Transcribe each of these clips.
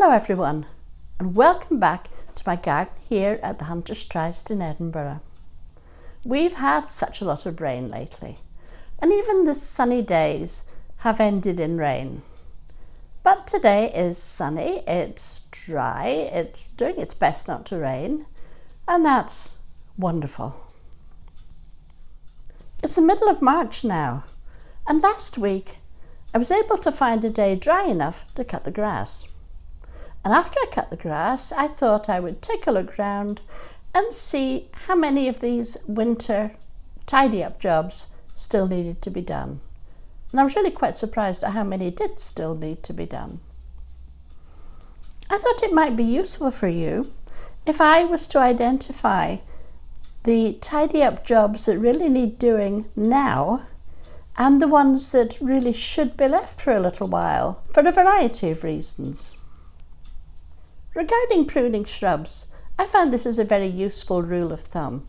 Hello everyone, and welcome back to my garden here at the Hunter's Tryst in Edinburgh. We've had such a lot of rain lately, and even the sunny days have ended in rain. But today is sunny, it's dry, it's doing its best not to rain, and that's wonderful. It's the middle of March now, and last week I was able to find a day dry enough to cut the grass. And after I cut the grass, I thought I would take a look round and see how many of these winter tidy up jobs still needed to be done. And I was really quite surprised at how many did still need to be done. I thought it might be useful for you if I was to identify the tidy up jobs that really need doing now and the ones that really should be left for a little while for a variety of reasons. Regarding pruning shrubs, I find this is a very useful rule of thumb.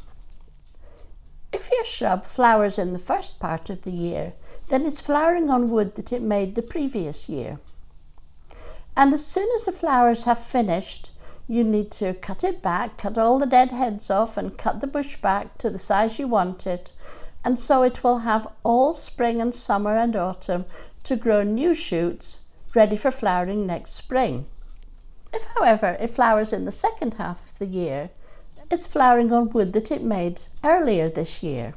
If your shrub flowers in the first part of the year, then it's flowering on wood that it made the previous year. And as soon as the flowers have finished, you need to cut it back, cut all the dead heads off and cut the bush back to the size you want it, and so it will have all spring and summer and autumn to grow new shoots ready for flowering next spring. If, however, it flowers in the second half of the year, it's flowering on wood that it made earlier this year.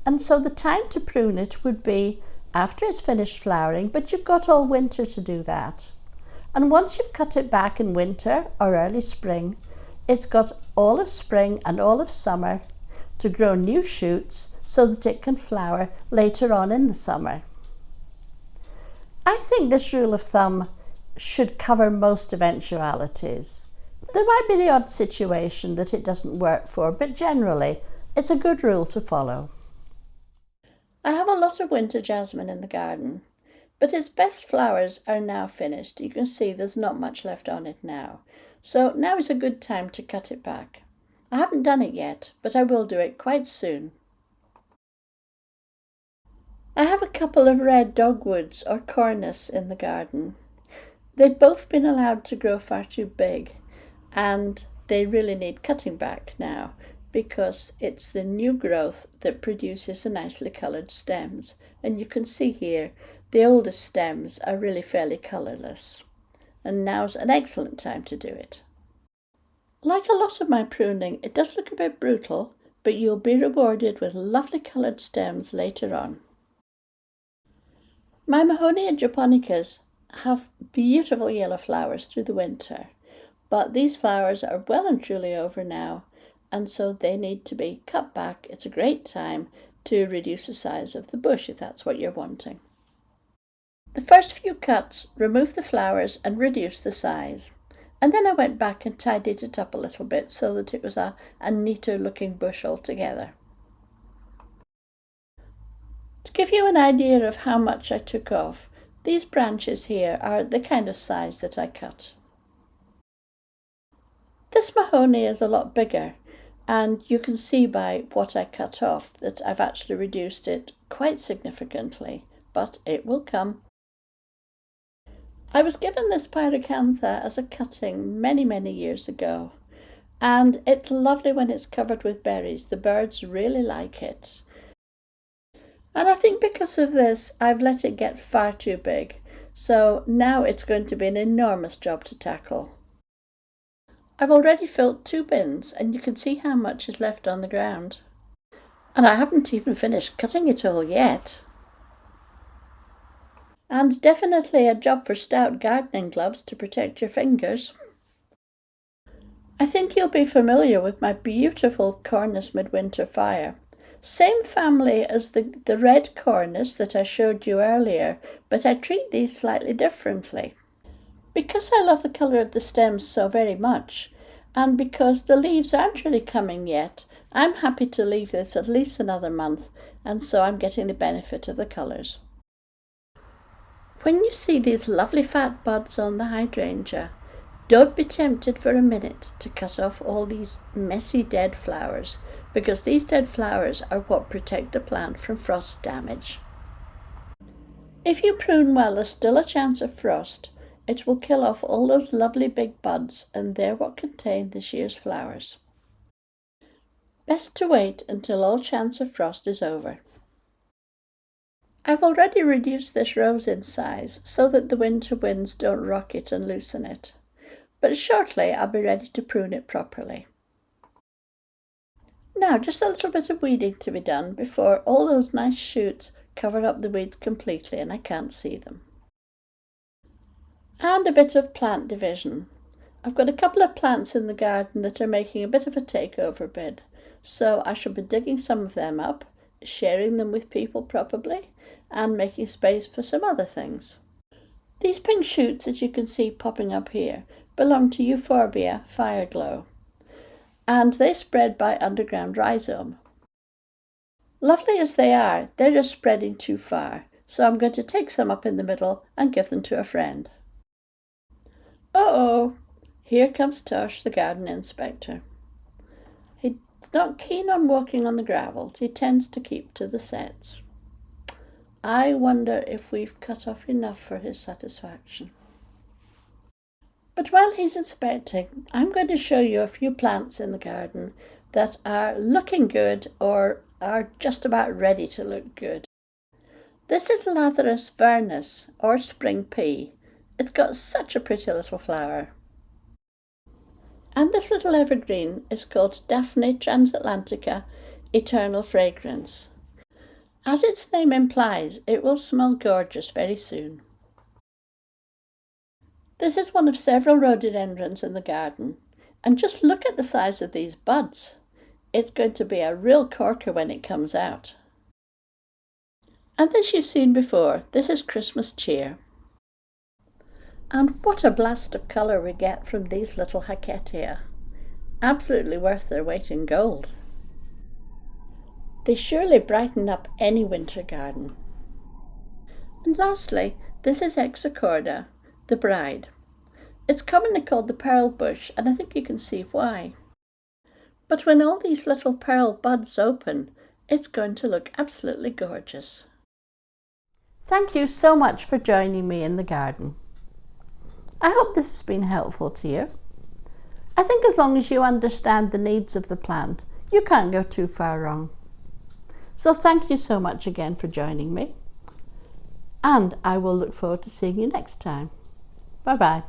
And so the time to prune it would be after it's finished flowering, but you've got all winter to do that. And once you've cut it back in winter or early spring, it's got all of spring and all of summer to grow new shoots so that it can flower later on in the summer. I think this rule of thumb should cover most eventualities. There might be the odd situation that it doesn't work for, but generally it's a good rule to follow. I have a lot of winter jasmine in the garden, but its best flowers are now finished. You can see there's not much left on it now. So now is a good time to cut it back. I haven't done it yet, but I will do it quite soon. I have a couple of red dogwoods or cornus in the garden. They've both been allowed to grow far too big, and they really need cutting back now because it's the new growth that produces the nicely coloured stems. And you can see here the oldest stems are really fairly colourless, and now's an excellent time to do it. Like a lot of my pruning, it does look a bit brutal, but you'll be rewarded with lovely coloured stems later on. My Mahonia japonicas have beautiful yellow flowers through the winter, but these flowers are well and truly over now, and so they need to be cut back. It's a great time to reduce the size of the bush if that's what you're wanting. The first few cuts removed the flowers and reduced the size, and then I went back and tidied it up a little bit so that it was a neater looking bush altogether. To give you an idea of how much I took off, these branches here are the kind of size that I cut. This Mahonia is a lot bigger, and you can see by what I cut off that I've actually reduced it quite significantly, but it will come. I was given this pyracantha as a cutting many years ago, and it's lovely when it's covered with berries. The birds really like it. And I think because of this, I've let it get far too big, so now it's going to be an enormous job to tackle. I've already filled 2 bins, and you can see how much is left on the ground. And I haven't even finished cutting it all yet. And definitely a job for stout gardening gloves to protect your fingers. I think you'll be familiar with my beautiful Cornus midwinter fire. Same family as the red cornus that I showed you earlier, but I treat these slightly differently. Because I love the colour of the stems so very much, and because the leaves aren't really coming yet, I'm happy to leave this at least another month, and so I'm getting the benefit of the colours. When you see these lovely fat buds on the hydrangea, don't be tempted for a minute to cut off all these messy dead flowers, because these dead flowers are what protect the plant from frost damage. If you prune well, there's still a chance of frost, It will kill off all those lovely big buds, and they're what contain this year's flowers. Best to wait until all chance of frost is over. I've already reduced this rose in size so that the winter winds don't rock it and loosen it, but shortly I'll be ready to prune it properly. Now just a little bit of weeding to be done before all those nice shoots cover up the weeds completely and I can't see them. And a bit of plant division. I've got a couple of plants in the garden that are making a bit of a takeover bid, so I shall be digging some of them up, sharing them with people probably, and making space for some other things. These pink shoots that you can see popping up here belong to Euphorbia fireglow, and they spread by underground rhizome. Lovely as they are, they're just spreading too far, so I'm going to take some up in the middle and give them to a friend. Uh-oh, here comes Tosh, the garden inspector. He's not keen on walking on the gravel. He tends to keep to the sets. I wonder if we've cut off enough for his satisfaction. But while he's inspecting, I'm going to show you a few plants in the garden that are looking good or are just about ready to look good. This is Lathyrus vernus, or spring pea. It's got such a pretty little flower. And this little evergreen is called Daphne transatlantica, eternal fragrance. As its name implies, it will smell gorgeous very soon. This is one of several rhododendrons in the garden, and just look at the size of these buds. It's going to be a real corker when it comes out. And this you've seen before, this is Christmas cheer. And what a blast of colour we get from these little Haketia. Absolutely worth their weight in gold. They surely brighten up any winter garden. And lastly, this is Hexacorda, the bride. It's commonly called the pearl bush, and I think you can see why. But when all these little pearl buds open, it's going to look absolutely gorgeous. Thank you so much for joining me in the garden. I hope this has been helpful to you. I think as long as you understand the needs of the plant, you can't go too far wrong. So thank you so much again for joining me, and I will look forward to seeing you next time. Bye-bye.